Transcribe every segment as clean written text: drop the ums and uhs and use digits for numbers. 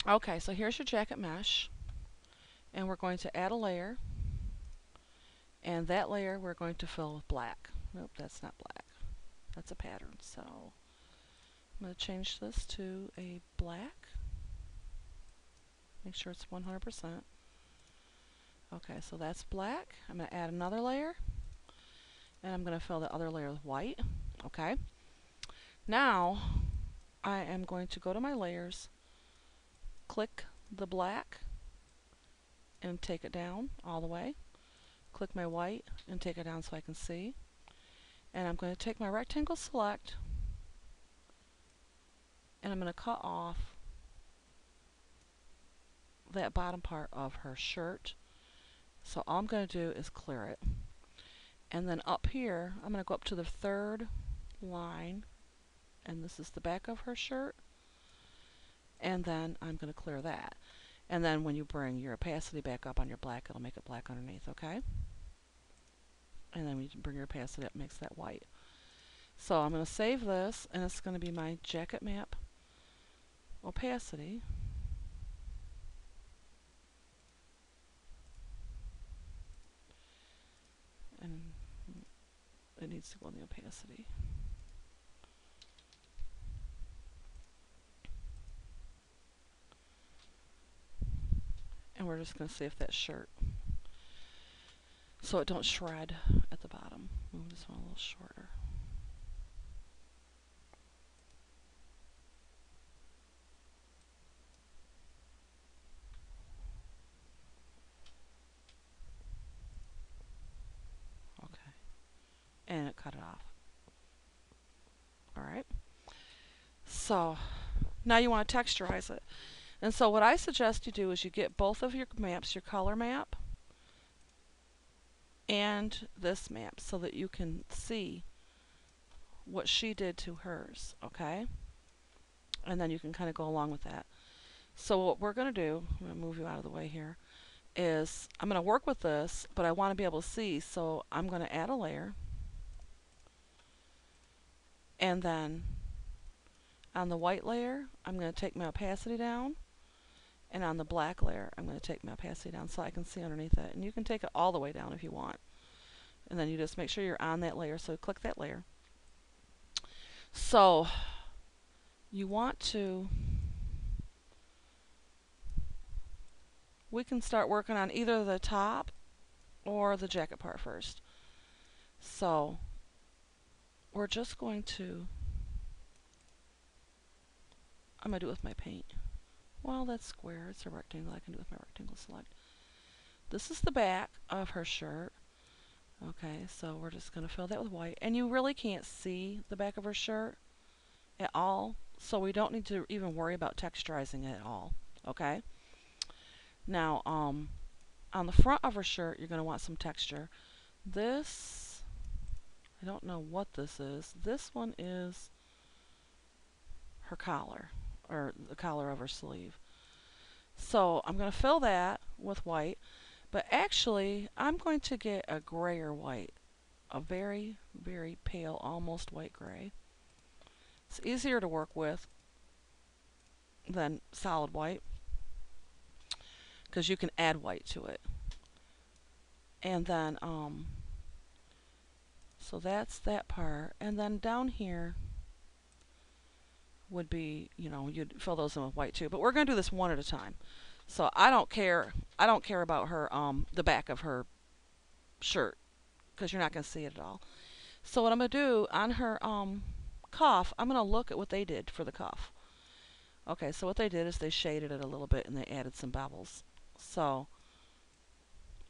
Okay, so here's your jacket mesh, and we're going to add a layer, and that layer we're going to fill with black. Nope, that's not black. That's a pattern. So I'm going to change this to a black. Make sure it's 100%. Okay, so that's black. I'm going to add another layer, and I'm going to fill the other layer with white. Okay. Now I am going to go to my layers, click the black, and take it down all the way. Click my white and take it down so I can see. And I'm going to take my rectangle select, and I'm going to cut off that bottom part of her shirt. So all I'm going to do is clear it. And then up here, I'm going to go up to the third line, and this is the back of her shirt. And then I'm going to clear that. And then when you bring your opacity back up on your black, it'll make it black underneath, okay? And then when you bring your opacity up, it makes that white. So I'm going to save this, and it's going to be my jacket map opacity. And it needs to go in the opacity. And we're just going to save that shirt so it don't shred at the bottom. Move this one a little shorter. Okay. And it cut it off. Alright. So now you want to texturize it. And so what I suggest you do is you get both of your maps, your color map and this map, so that you can see what she did to hers, okay? And then you can kind of go along with that. So what we're going to do, I'm going to move you out of the way here, is I'm going to work with this, but I want to be able to see, so I'm going to add a layer, and then on the white layer, I'm going to take my opacity down, and on the black layer, I'm going to take my opacity down so I can see underneath it. And you can take it all the way down if you want. And then you just make sure you're on that layer, so click that layer. So you want to, we can start working on either the top or the jacket part first. So we're just going to, I'm going to do it with my paint. Well, that's square. It's a rectangle. I can do it with my rectangle select. This is the back of her shirt. Okay, so we're just going to fill that with white. And you really can't see the back of her shirt at all, so we don't need to even worry about texturizing it at all. Okay? Now, on the front of her shirt, you're going to want some texture. This, I don't know what this is. This one is her collar, or the collar of her sleeve. So I'm going to fill that with white, but actually I'm going to get a grayer white, a very, very pale, almost white gray. It's easier to work with than solid white because you can add white to it. And then, so that's that part. And then down here would be, you know, you'd fill those in with white too. But we're going to do this one at a time. So I don't care about her, the back of her shirt, because you're not going to see it at all. So what I'm going to do on her cuff, I'm going to look at what they did for the cuff. Okay, so what they did is they shaded it a little bit and they added some bevels. So,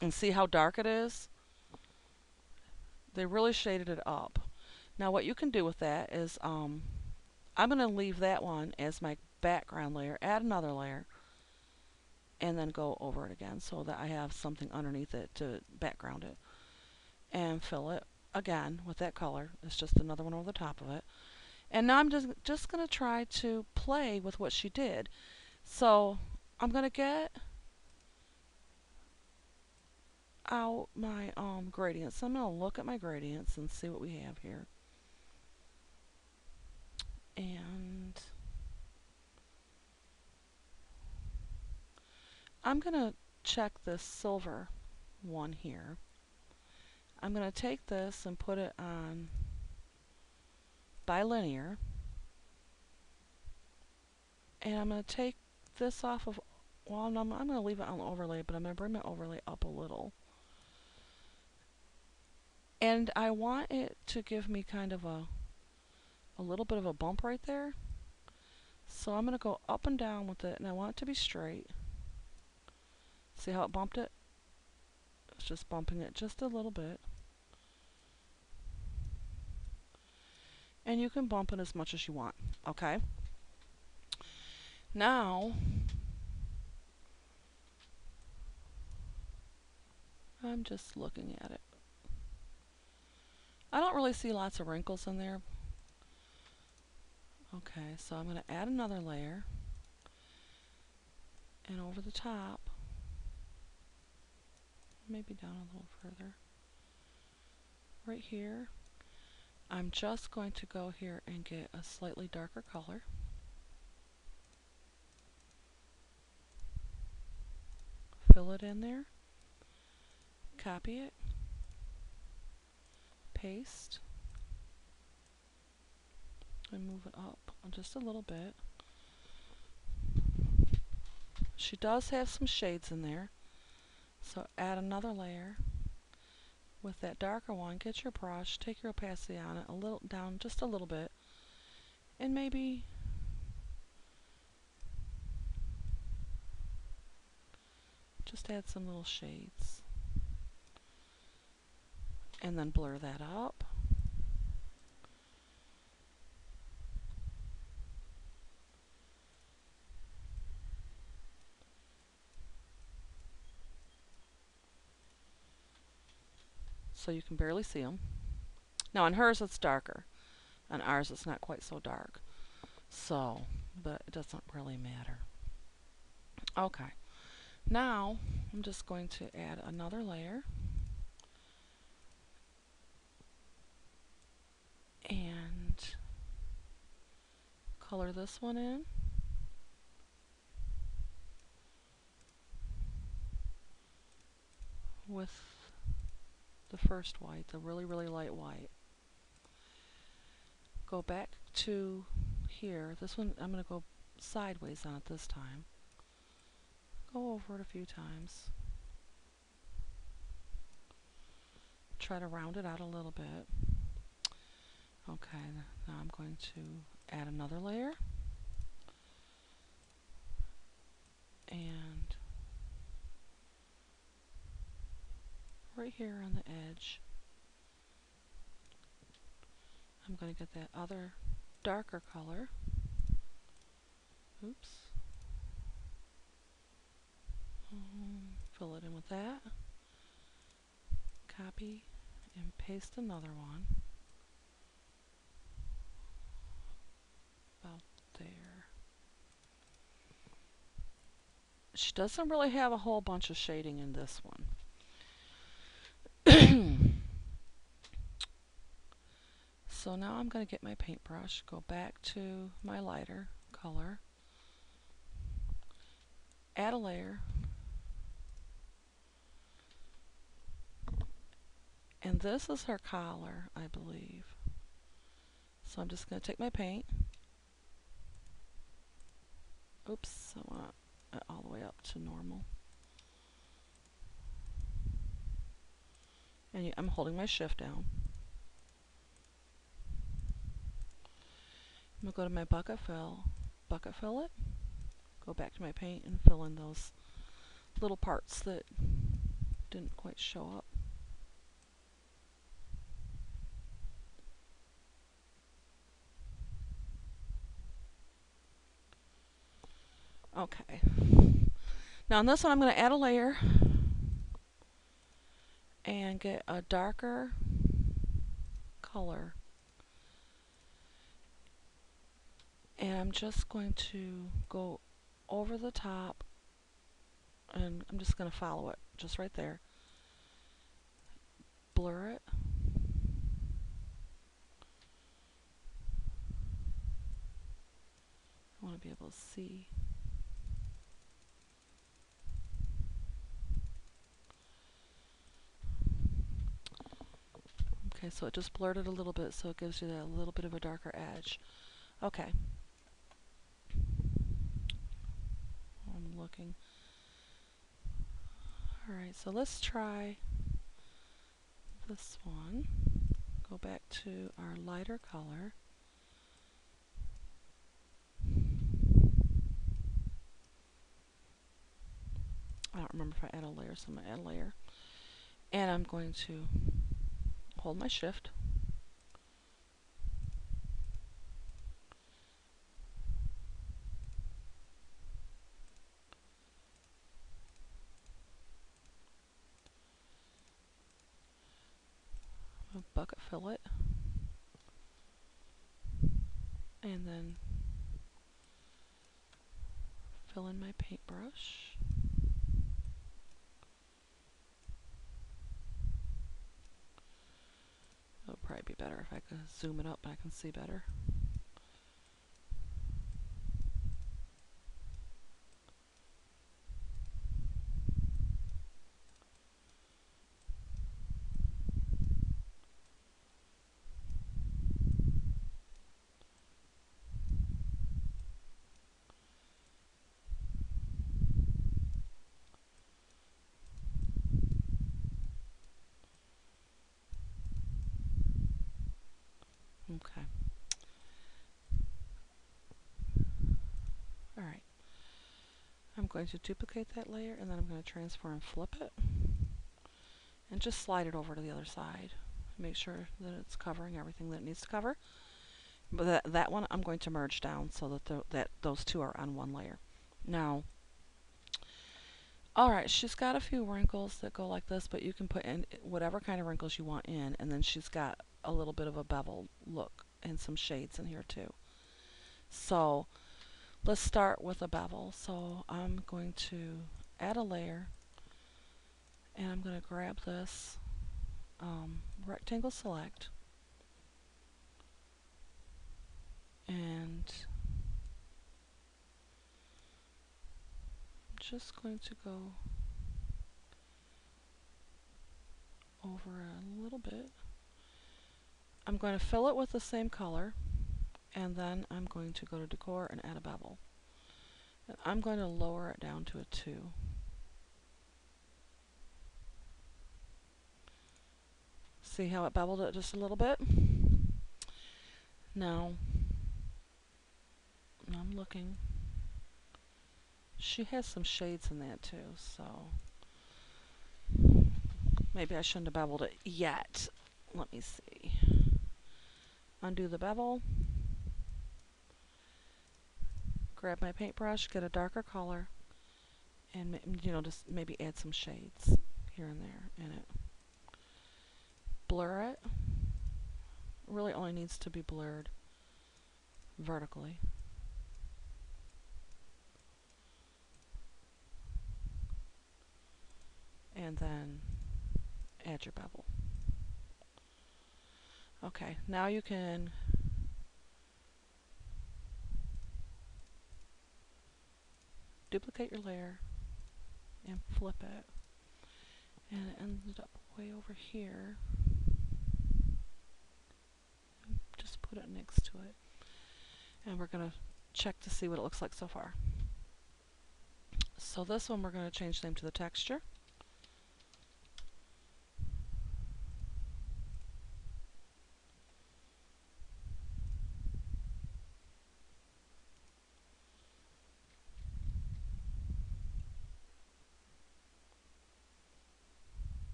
and see how dark it is? They really shaded it up. Now what you can do with that is, I'm going to leave that one as my background layer, add another layer, and then go over it again so that I have something underneath it to background it. And fill it again with that color. It's just another one over the top of it. And now I'm just going to try to play with what she did. So I'm going to get out my gradients. I'm going to look at my gradients and see what we have here. And I'm going to check this silver one here. I'm going to take this and put it on bilinear. And I'm going to take this off of, well, no, I'm going to leave it on overlay, but I'm going to bring my overlay up a little. And I want it to give me kind of a little bit of a bump right there. So I'm going to go up and down with it, and I want it to be straight. See how it bumped it? It's just bumping it just a little bit. And you can bump it as much as you want, okay? Now, I'm just looking at it. I don't really see lots of wrinkles in there. Okay, so I'm going to add another layer. And over the top, maybe down a little further, right here, I'm just going to go here and get a slightly darker color. Fill it in there, copy it, paste, and move it up just a little bit. She does have some shades in there, so add another layer with that darker one. Get your brush, take your opacity on it a little down, just a little bit, and maybe just add some little shades, and then blur that up. So you can barely see them. Now on hers it's darker. On ours it's not quite so dark. So, but it doesn't really matter. Okay. Now I'm just going to add another layer. And color this one in. With the first white, the really, really light white. Go back to here. This one, I'm going to go sideways on it this time. Go over it a few times. Try to round it out a little bit. Okay, now I'm going to add another layer. And right here on the edge, I'm going to get that other darker color. Oops. Fill it in with that. Copy and paste another one. About there. She doesn't really have a whole bunch of shading in this one. So now I'm going to get my paintbrush, go back to my lighter color, add a layer, and this is her collar, I believe. So I'm just going to take my paint. Oops, I want it all the way up to normal. And I'm holding my shift down. I'm going to go to my bucket fill it, go back to my paint and fill in those little parts that didn't quite show up. Okay. Now on this one I'm going to add a layer and get a darker color. And I'm just going to go over the top, and I'm just going to follow it just right there. Blur it. I want to be able to see. Okay, so it just blurred it a little bit, so it gives you that little bit of a darker edge. Okay. I'm looking. Alright, so let's try this one. Go back to our lighter color. I don't remember if I add a layer, so I'm going to add a layer. And I'm going to hold my shift. A bucket fill it. And then fill in my paintbrush. It would probably be better if I could zoom it up and I can see better. Okay. Alright. I'm going to duplicate that layer and then I'm going to transfer and flip it. And just slide it over to the other side. Make sure that it's covering everything that it needs to cover. But that one I'm going to merge down so that those two are on one layer. Now, alright, she's got a few wrinkles that go like this, but you can put in whatever kind of wrinkles you want in, and then she's got a little bit of a beveled look and some shades in here too. So let's start with a bevel. So I'm going to add a layer, and I'm going to grab this rectangle select, and I'm just going to go over a little bit. I'm going to fill it with the same color, and then I'm going to go to decor and add a bevel. And I'm going to lower it down to a 2. See how it beveled it just a little bit? Now, I'm looking. She has some shades in that too, so maybe I shouldn't have beveled it yet. Let me see. Undo the bevel. Grab my paintbrush, get a darker color, and just maybe add some shades here and there in it. Blur it. It really only needs to be blurred vertically. And then add your bevel. Okay, now you can duplicate your layer and flip it. And it ended up way over here. Just put it next to it. And we're going to check to see what it looks like so far. So this one we're going to change the name to the texture.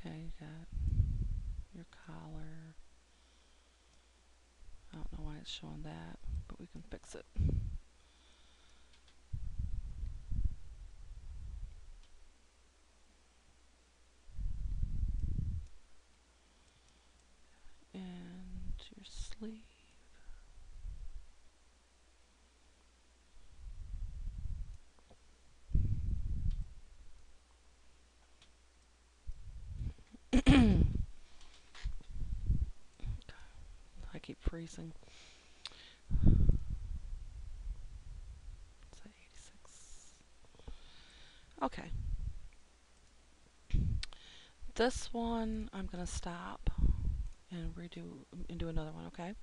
Okay, you got your collar. I don't know why it's showing that, but we can fix it. And your sleeve. I keep freezing. Say 86. Okay. This one I'm gonna stop and redo and do another one, okay?